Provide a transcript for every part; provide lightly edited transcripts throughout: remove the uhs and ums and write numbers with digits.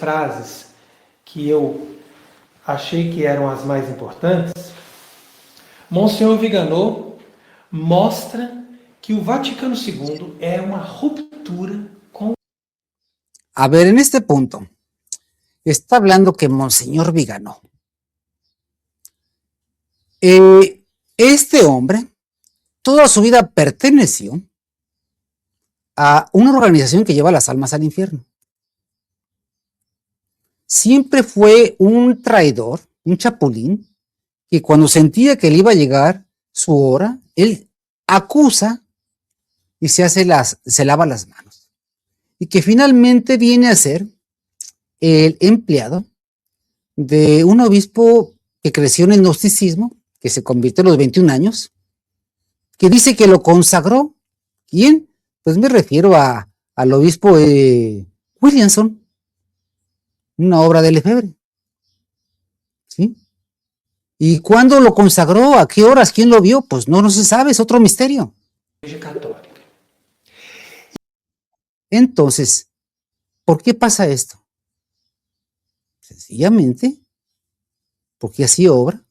frases que eu achei que eram as mais importantes, Monsenhor Viganò mostra que o Vaticano II é uma ruptura com... A ver, en este punto, está hablando que Monseñor Viganò, este hombre, toda su vida perteneció a una organización que lleva las almas al infierno. Siempre fue un traidor, un chapulín, que cuando sentía que le iba a llegar su hora, él acusa y se lava las manos. Y que finalmente viene a ser el empleado de un obispo que creció en el gnosticismo, que se convirtió a los 21 años, que dice que lo consagró. ¿Quién? Pues me refiero al obispo Williamson, una obra de Lefebvre. ¿Sí? ¿Y cuándo lo consagró? ¿A qué horas? ¿Quién lo vio? Pues no se sabe, es otro misterio. Entonces, ¿por qué pasa esto? Sencillamente, porque así obra.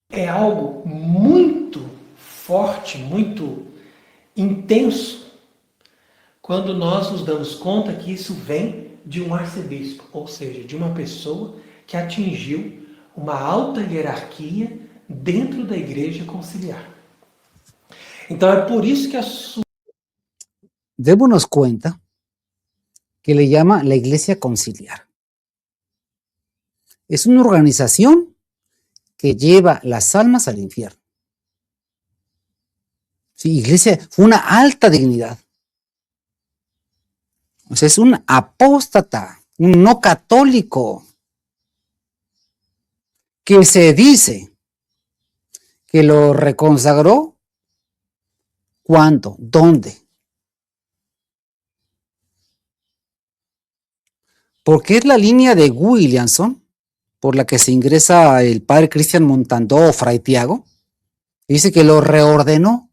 É algo muito forte, muito intenso, quando nós nos damos conta que isso vem de um arcebispo, ou seja, de uma pessoa que atingiu uma alta hierarquia dentro da igreja conciliar. Então é por isso que a sua... Démonos cuenta que le llama la Iglesia Conciliar. Es una organización que lleva las almas al infierno. Sí, iglesia, fue una alta dignidad. O sea, es un apóstata, un no católico, que se dice que lo reconsagró. ¿Cuándo? ¿Dónde? Porque es la línea de Williamson por la que se ingresa el padre Cristian Montandó o Fray Tiago. Dice que lo reordenó.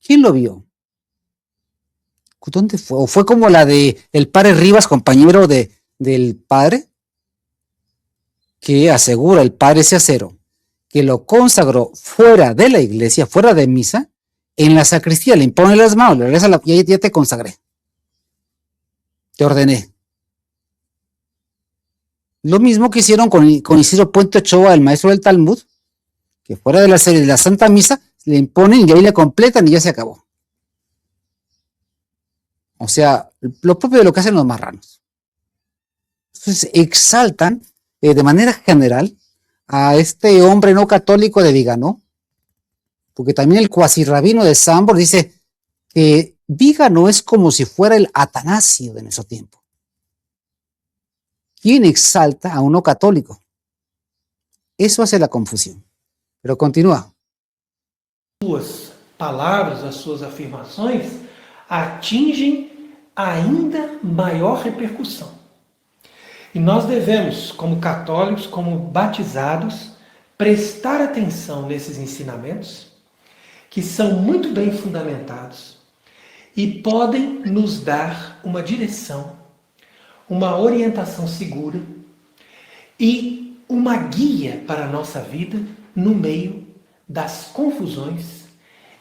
¿Quién lo vio? ¿Dónde fue? ¿O fue como la de el padre Rivas, compañero del padre? Que asegura el padre Ciacero que lo consagró fuera de la iglesia, fuera de misa, en la sacristía, le impone las manos, le regresa la... Ya te consagré. Te ordené. Lo mismo que hicieron con Isidro Puente Ochoa, el maestro del Talmud, que fuera de la Santa Misa, le imponen y ahí le completan y ya se acabó. O sea, lo propio de lo que hacen los marranos. Entonces exaltan de manera general a este hombre no católico de Viganò, porque también el cuasirrabino de Sambor dice que Viganò es como si fuera el Atanasio de nuestro tiempo. ¿Quién exalta a un no católico? Eso hace la confusión. Pero continúa. Suas palavras, as suas afirmações atingem ainda maior repercussão. E nós devemos, como católicos, como batizados, prestar atenção nesses ensinamentos, que são muito bem fundamentados e podem nos dar uma direção, uma orientação segura e uma guia para a nossa vida no meio das confusões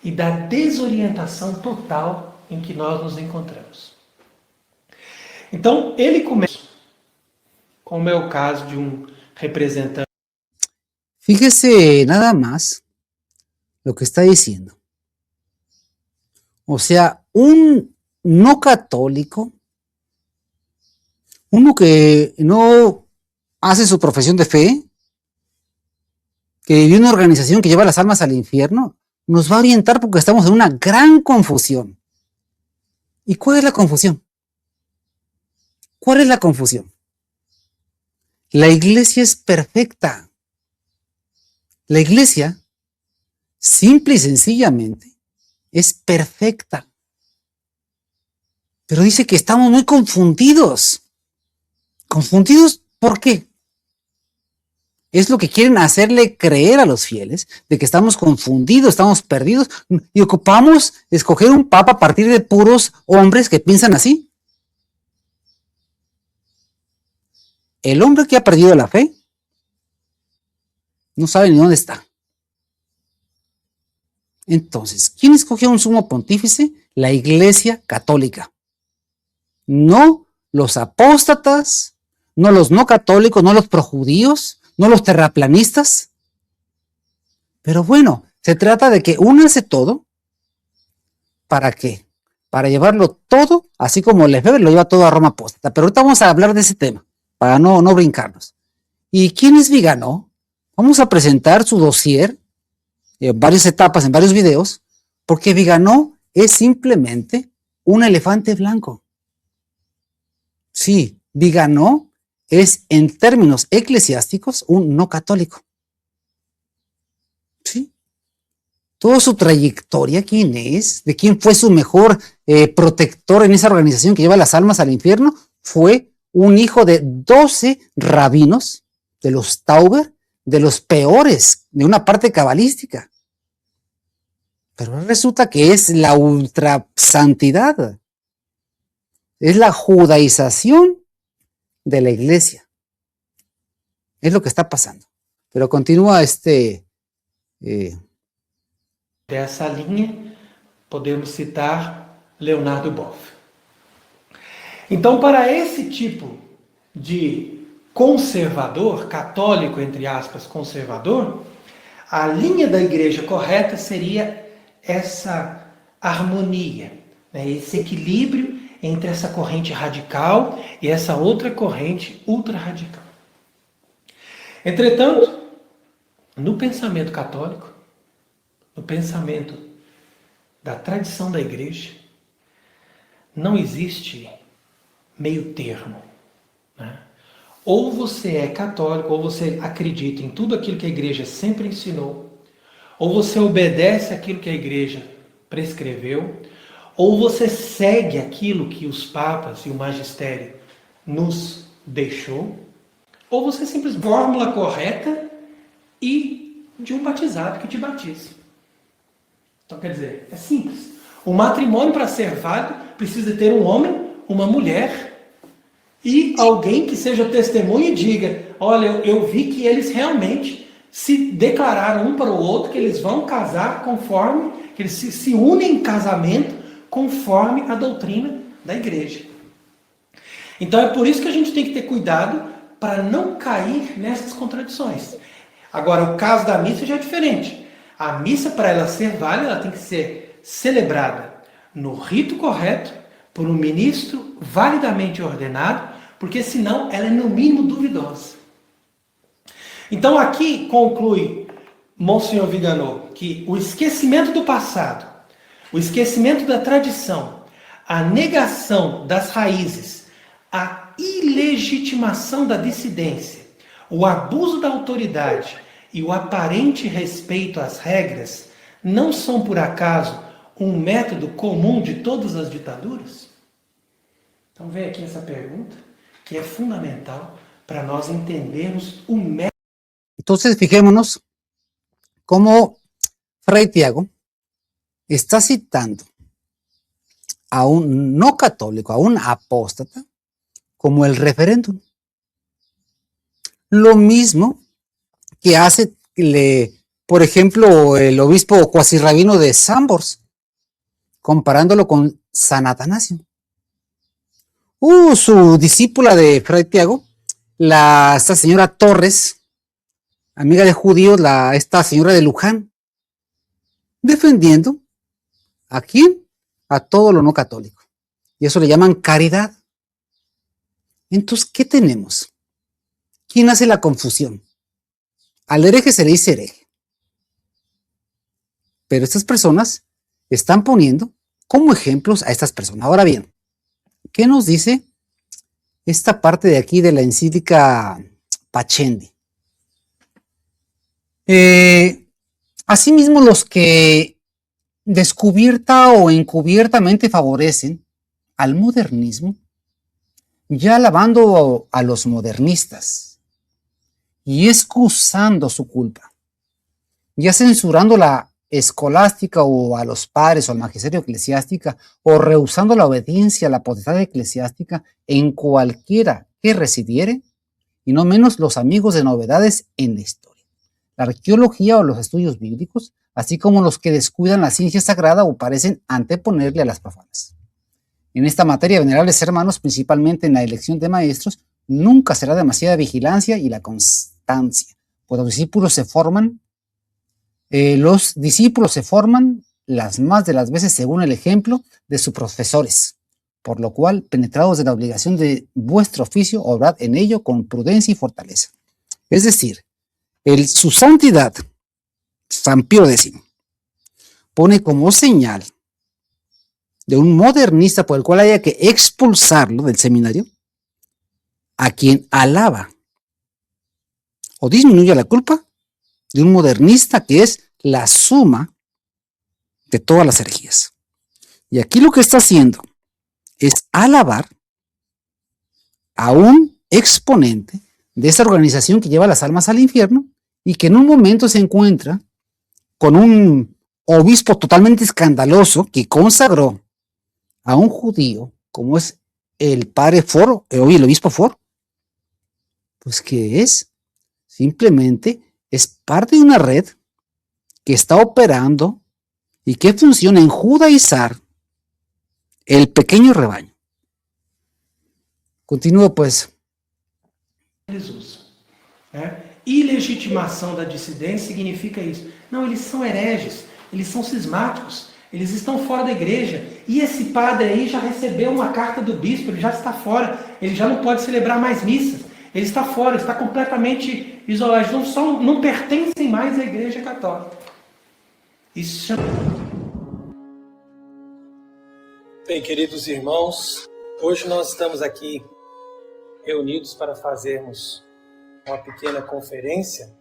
e da desorientação total em que nós nos encontramos. Então, ele começa, como é o caso de um representante. Fíjese nada más lo que está diciendo. O sea, un no católico, uno que no hace su profesión de fe, que vive una organización que lleva las almas al infierno, nos va a orientar porque estamos en una gran confusión. ¿Y cuál es la confusión? ¿Cuál es la confusión? La iglesia es perfecta. La iglesia, simple y sencillamente, es perfecta. Pero dice que estamos muy confundidos. ¿Confundidos por qué? Es lo que quieren hacerle creer a los fieles, de que estamos confundidos, estamos perdidos, y ocupamos escoger un papa a partir de puros hombres que piensan así. el hombre que ha perdido la fe no sabe ni dónde está. Entonces, ¿quién escogió un sumo pontífice? La Iglesia Católica. No los apóstatas, no los no católicos, no los projudíos, no los terraplanistas. Pero bueno, se trata de que únanse todo. ¿Para qué? Para llevarlo todo, así como Lefebvre lo lleva todo a Roma apóstata. Pero ahorita vamos a hablar de ese tema, para no brincarnos. ¿Y quién es Viganò? Vamos a presentar su dossier en varias etapas, en varios videos, porque Viganò es simplemente un elefante blanco. Sí, Viganò es, en términos eclesiásticos, un no católico. Sí. Toda su trayectoria, quién es, de quién fue su mejor protector en esa organización que lleva las almas al infierno, fue un hijo de 12 rabinos, de los Tauber, de los peores, de una parte cabalística. Pero resulta que es la ultra santidad. Es la judaización de la iglesia. Es lo que está pasando. Pero continúa Dessa linha, podemos citar Leonardo Boff. Então, para esse tipo de conservador, católico, entre aspas, conservador, a linha da igreja correta seria essa harmonia, né? Esse equilíbrio entre essa corrente radical e essa outra corrente ultra radical. Entretanto, no pensamento católico, no pensamento da tradição da igreja, não existe meio termo, né? Ou você é católico, ou você acredita em tudo aquilo que a igreja sempre ensinou, ou você obedece aquilo que a igreja prescreveu, ou você segue aquilo que os papas e o magistério nos deixou, ou você simplesmente fórmula correta e de um batizado que te batize. Então, quer dizer, é simples. O matrimônio, para ser válido, precisa ter um homem, uma mulher e alguém que seja testemunha e diga: olha, eu vi que eles realmente se declararam um para o outro, que eles vão casar conforme, que eles se unem em casamento conforme a doutrina da igreja. Então é por isso que a gente tem que ter cuidado para não cair nessas contradições. Agora, o caso da missa já é diferente. A missa, para ela ser válida, ela tem que ser celebrada no rito correto, por um ministro validamente ordenado, porque senão ela é no mínimo duvidosa. Então aqui conclui Monsenhor Viganò que o esquecimento do passado, o esquecimento da tradição, a negação das raízes, a ilegitimação da dissidência, o abuso da autoridade e o aparente respeito às regras não são por acaso um método comum de todas as ditaduras? Então vem aqui essa pergunta, que é fundamental para nós entendermos o método. Entonces, fijémonos cómo Fray Tiago está citando a un no católico, a un apóstata, como el referéndum. Lo mismo que hace, por ejemplo, el obispo cuasirrabino de Sambors, comparándolo con San Atanasio. Su discípula de Fray Tiago, esta señora Torres, amiga de judíos, esta señora de Luján, defendiendo ¿a quién? A todo lo no católico. Y eso le llaman caridad. Entonces, ¿qué tenemos? ¿Quién hace la confusión? Al hereje se le dice hereje. Pero estas personas están poniendo como ejemplos a estas personas. Ahora bien, ¿qué nos dice esta parte de aquí de la encíclica Pacendi? Asimismo, los que descubierta o encubiertamente favorecen al modernismo, ya alabando a los modernistas y excusando su culpa, ya censurando la escolástica o a los padres o al magisterio eclesiástica, o rehusando la obediencia a la potestad eclesiástica en cualquiera que residiere, y no menos los amigos de novedades en la historia, la arqueología o los estudios bíblicos, así como los que descuidan la ciencia sagrada o parecen anteponerle a las profanas. En esta materia, venerables hermanos, principalmente en la elección de maestros, nunca será demasiada vigilancia y la constancia, pues los discípulos se forman las más de las veces según el ejemplo de sus profesores, por lo cual, penetrados de la obligación de vuestro oficio, obrad en ello con prudencia y fortaleza. Es decir, su santidad, San Pío X, pone como señal de un modernista por el cual haya que expulsarlo del seminario a quien alaba o disminuye la culpa de un modernista que es la suma de todas las herejías. Y aquí lo que está haciendo es alabar a un exponente de esa organización que lleva las almas al infierno y que en un momento se encuentra con un obispo totalmente escandaloso que consagró a un judío como es el padre Foro, hoy el obispo Foro, pues que simplemente es parte de una red que está operando y que funciona en judaizar el pequeño rebaño. Continúo pues. Eles usam. Ilegitimação da dissidência significa isso. Não, eles são hereges, eles são cismáticos, eles estão fora da igreja. E esse padre aí já recebeu uma carta do bispo, ele já está fora, ele já não pode celebrar mais missas. Ele está fora, está completamente isolado. Não pertencem mais à igreja católica. Isso chama... Bem, queridos irmãos, hoje nós estamos aqui reunidos para fazermos uma pequena conferência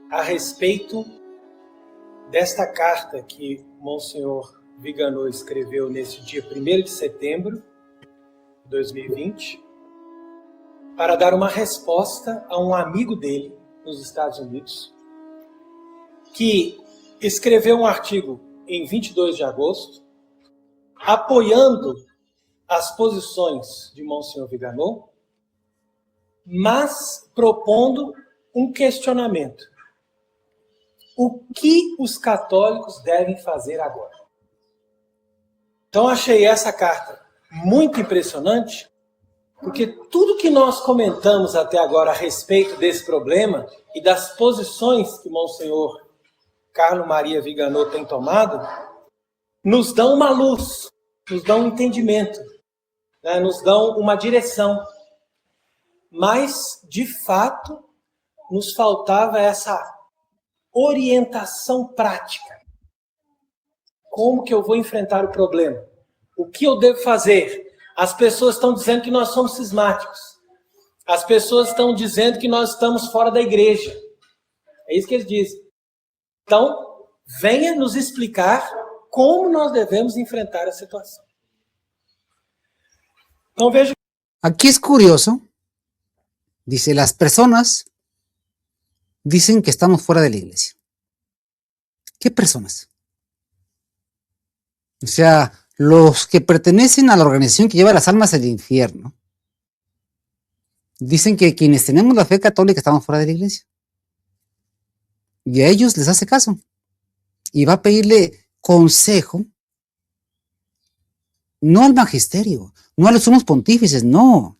a respeito desta carta que Monsenhor Viganò escreveu nesse dia 1º de setembro de 2020 para dar uma resposta a um amigo dele nos Estados Unidos que escreveu um artigo em 22 de agosto apoiando as posições de Monsenhor Viganò, mas propondo um questionamento. O que os católicos devem fazer agora? Então achei essa carta muito impressionante, porque tudo que nós comentamos até agora a respeito desse problema e das posições que Monsenhor Carlo Maria Viganò tem tomado, nos dão uma luz, nos dão um entendimento, né? Nos dão uma direção. Mas, de fato, nos faltava essa orientação prática. Como que eu vou enfrentar o problema? O que eu devo fazer? As pessoas estão dizendo que nós somos cismáticos. As pessoas estão dizendo que nós estamos fora da igreja. É isso que eles dizem. Então, venha nos explicar como nós devemos enfrentar a situação. Então, veja. Aquí es curioso. Dice, las personas dicen que estamos fuera de la iglesia. ¿Qué personas? O sea, los que pertenecen a la organización que lleva las almas al infierno dicen que quienes tenemos la fe católica estamos fuera de la iglesia. Y a ellos les hace caso. Y va a pedirle consejo, no al magisterio, no a los sumos pontífices, no.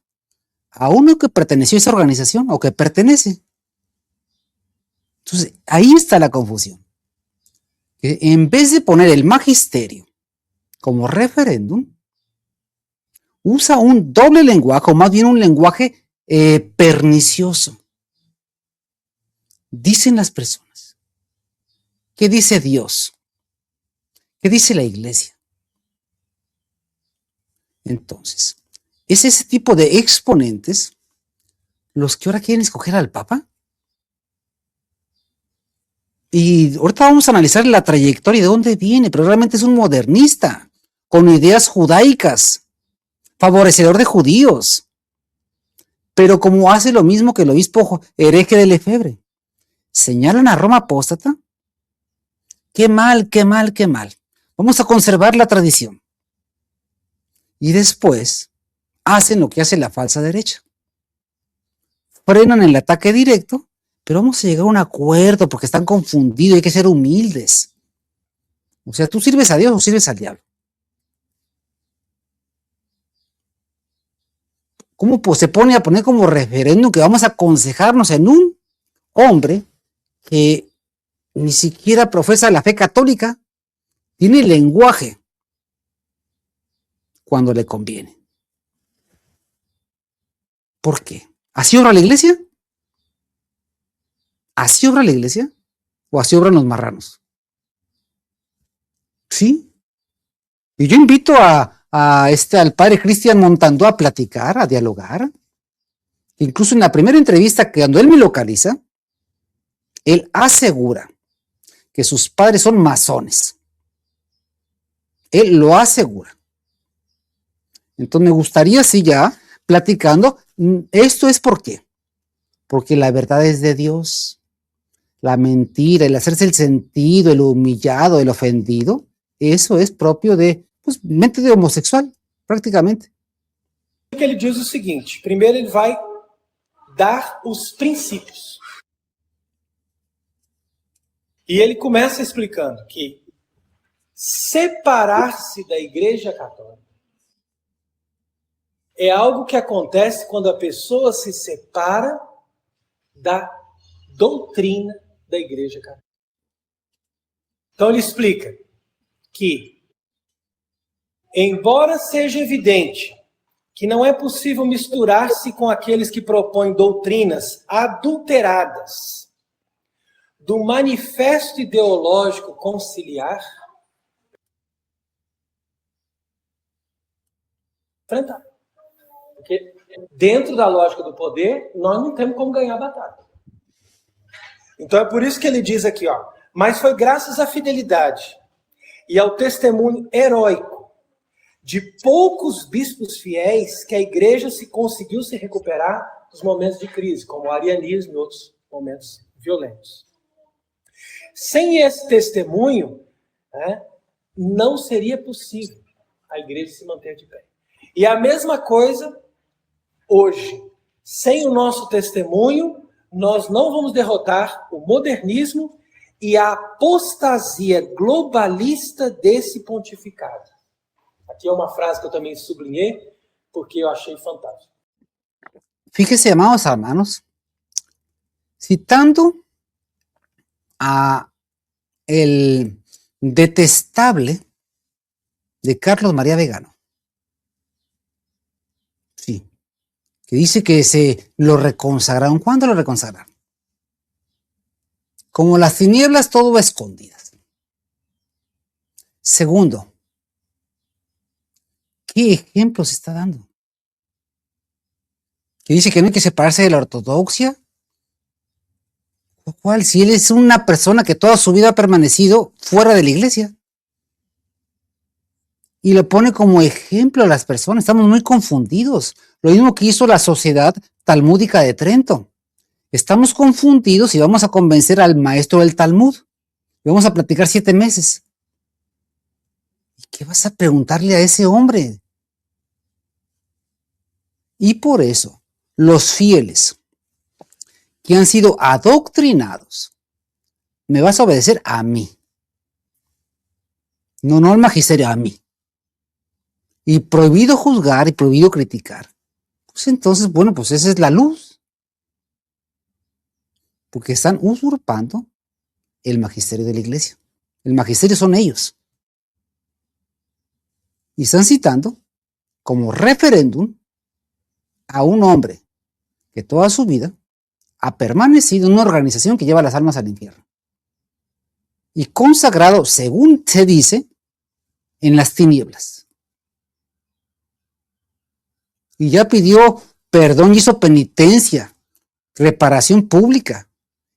A uno que perteneció a esa organización o que pertenece. Entonces, ahí está la confusión. Que en vez de poner el magisterio como referéndum, usa un doble lenguaje, o más bien un lenguaje pernicioso. Dicen las personas. ¿Qué dice Dios? ¿Qué dice la iglesia? Entonces, ¿es ese tipo de exponentes los que ahora quieren escoger al Papa? Y ahorita vamos a analizar la trayectoria de dónde viene, pero realmente es un modernista, con ideas judaicas, favorecedor de judíos, pero como hace lo mismo que el obispo hereje de Lefebvre. Señalan a Roma apóstata. Qué mal, qué mal, qué mal. Vamos a conservar la tradición. Y después hacen lo que hace la falsa derecha. frenan el ataque directo, pero vamos a llegar a un acuerdo porque están confundidos, hay que ser humildes. O sea, ¿tú sirves a Dios o sirves al diablo? ¿Cómo pues, se pone a poner como referéndum que vamos a aconsejarnos en un hombre que ni siquiera profesa la fe católica, tiene lenguaje cuando le conviene? ¿Por qué? ¿Así obra la iglesia? ¿Así obra la iglesia? ¿O así obran los marranos? ¿Sí? Y yo invito al padre Cristian Montandó a platicar, a dialogar. Incluso en la primera entrevista, que cuando él me localiza, él asegura que sus padres son masones. Él lo asegura. Entonces me gustaría, sí, ya platicando, esto es por qué. Porque la verdad es de Dios. La mentira, el hacerse el sentido, el humillado, el ofendido, eso es propio de, pues, mente de homosexual, prácticamente. Que ele diz o seguinte: primeiro ele vai dar os princípios. E ele começa explicando que separar-se da Igreja Católica é algo que acontece quando a pessoa se separa da doutrina da Igreja Católica. Então ele explica que, embora seja evidente que não é possível misturar-se com aqueles que propõem doutrinas adulteradas do manifesto ideológico conciliar, enfrentar. Porque dentro da lógica do poder, nós não temos como ganhar a batalha. Então é por isso que ele diz aqui, ó, mas foi graças à fidelidade e ao testemunho heróico de poucos bispos fiéis que a igreja conseguiu se recuperar dos momentos de crise, como o arianismo e outros momentos violentos. Sem esse testemunho, né, não seria possível a igreja se manter de pé. E a mesma coisa hoje. Sem o nosso testemunho, nós não vamos derrotar o modernismo e a apostasia globalista desse pontificado. Aqui é uma frase que eu também sublinhei, porque eu achei fantástico. Fíjese, amados hermanos, citando a el detestable de Carlos María Vegano, sí, que dice que se lo reconsagraron. ¿Cuándo lo reconsagraron? Como las tinieblas, todo va escondidas. Segundo, ¿qué ejemplo se está dando? Que dice que no hay que separarse de la ortodoxia. ¿Cuál? Si él es una persona que toda su vida ha permanecido fuera de la iglesia. Y lo pone como ejemplo a las personas. Estamos muy confundidos. Lo mismo que hizo la Sociedad Talmúdica de Trento. Estamos confundidos y vamos a convencer al maestro del Talmud. Y vamos a platicar 7 meses. ¿Y qué vas a preguntarle a ese hombre? Y por eso, los fieles que han sido adoctrinados, me vas a obedecer a mí. No al magisterio, a mí. Y prohibido juzgar y prohibido criticar. Pues entonces, bueno, pues esa es la luz. Porque están usurpando el magisterio de la iglesia. El magisterio son ellos. Y están citando como referéndum a un hombre que toda su vida ha permanecido en una organización que lleva las almas al infierno. Y consagrado, según se dice, en las tinieblas. Y ya pidió perdón y hizo penitencia, reparación pública.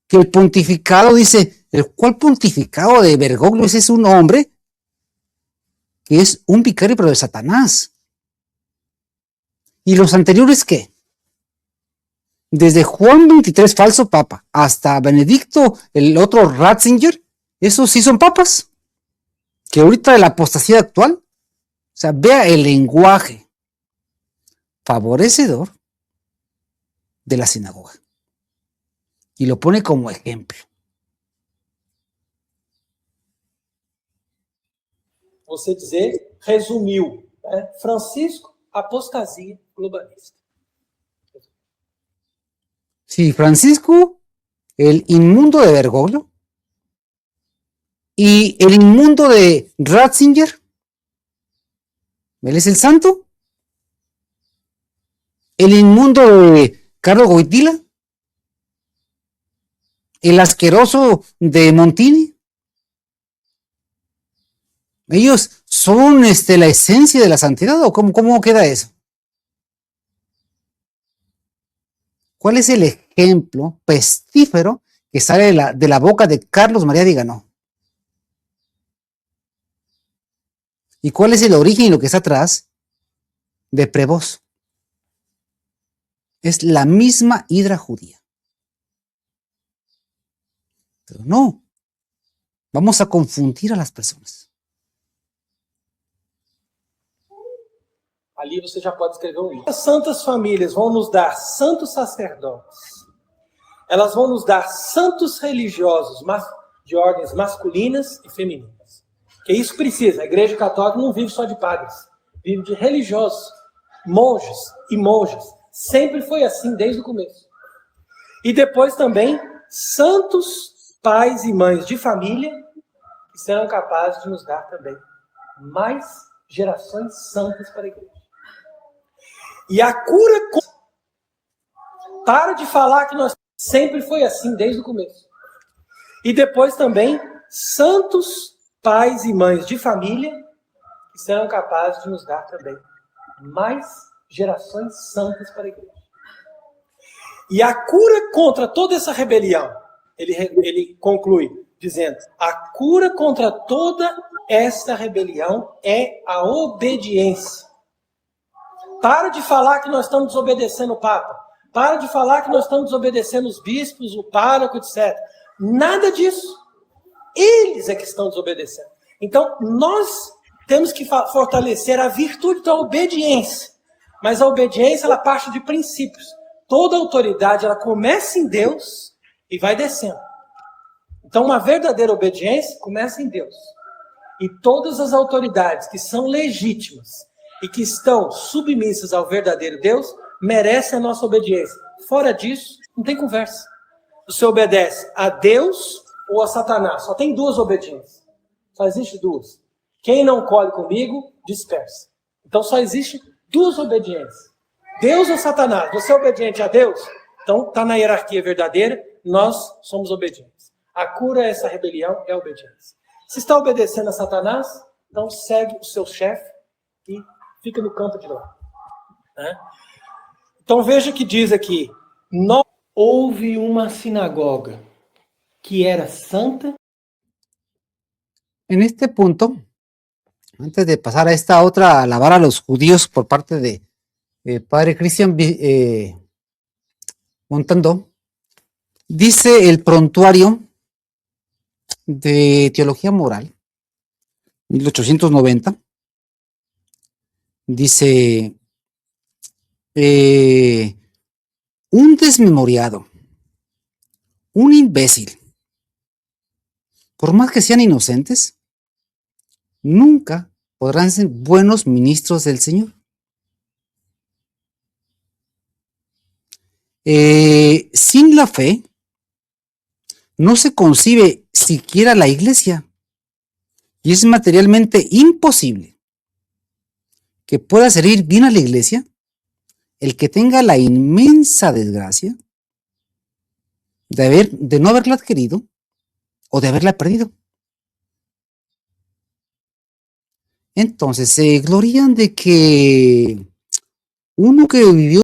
Que el pontificado dice, ¿cuál pontificado de Bergoglio? Ese es un hombre que es un vicario pero de Satanás. ¿Y los anteriores qué? Desde Juan 23, falso papa, hasta Benedicto, el otro Ratzinger, esos sí son papas. Que ahorita de la apostasía actual, o sea, vea el lenguaje favorecedor de la sinagoga. Y lo pone como ejemplo. Você dizer, resumiu, né? Francisco, apostasia globalista. Sí, Francisco, el inmundo de Bergoglio y el inmundo de Ratzinger, él es el santo, el inmundo de Carlo Wojtyla, el asqueroso de Montini. ¿Ellos son la esencia de la santidad o cómo queda eso? ¿Cuál es el ejemplo pestífero que sale de la boca de Carlos María Viganó? ¿Y cuál es el origen y lo que está atrás de Prevost? Es la misma hidra judía. Pero no, vamos a confundir a las personas. Ali você já pode escrever um livro. As santas famílias vão nos dar santos sacerdotes. Elas vão nos dar santos religiosos de ordens masculinas e femininas. Que isso precisa. A Igreja Católica não vive só de padres. Vive de religiosos, monges e monjas. Sempre foi assim desde o começo. E depois também santos pais e mães de família que serão capazes de nos dar também mais gerações santas para a Igreja. E a cura... Para de falar que nós... Sempre foi assim desde o começo. E depois também santos pais e mães de família que serão capazes de nos dar também mais gerações santas para a Igreja. E a cura contra toda essa rebelião, ele conclui dizendo, a cura contra toda essa rebelião é a obediência. Para de falar que nós estamos desobedecendo o Papa. Para de falar que nós estamos desobedecendo os bispos, o pároco, etc. Nada disso. Eles é que estão desobedecendo. Então, nós temos que fortalecer a virtude da obediência. Mas a obediência, ela parte de princípios. Toda autoridade, ela começa em Deus e vai descendo. Então, uma verdadeira obediência começa em Deus. E todas as autoridades que são legítimas e que estão submissas ao verdadeiro Deus, merecem a nossa obediência. Fora disso, não tem conversa. Você obedece a Deus ou a Satanás. Só tem duas obediências. Só existe duas. Quem não colhe comigo, dispersa. Então só existe duas obediências. Deus ou Satanás. Você é obediente a Deus? Então está na hierarquia verdadeira, nós somos obedientes. A cura a essa rebelião é a obediência. Se está obedecendo a Satanás, então segue o seu chefe e fica no campo de lá. Então veja que diz aqui, houve uma sinagoga que era santa. En este punto, antes de pasar a esta otra, alabar a los judíos por parte de padre Cristian Montandó, dice el prontuario de Teología Moral, 1890, dice, un desmemoriado, un imbécil, por más que sean inocentes, nunca podrán ser buenos ministros del Señor. Sin la fe, no se concibe siquiera la iglesia, y es materialmente imposible que pueda servir bien a la iglesia el que tenga la inmensa desgracia de no haberla adquirido o de haberla perdido. Entonces se glorían de que uno que vivió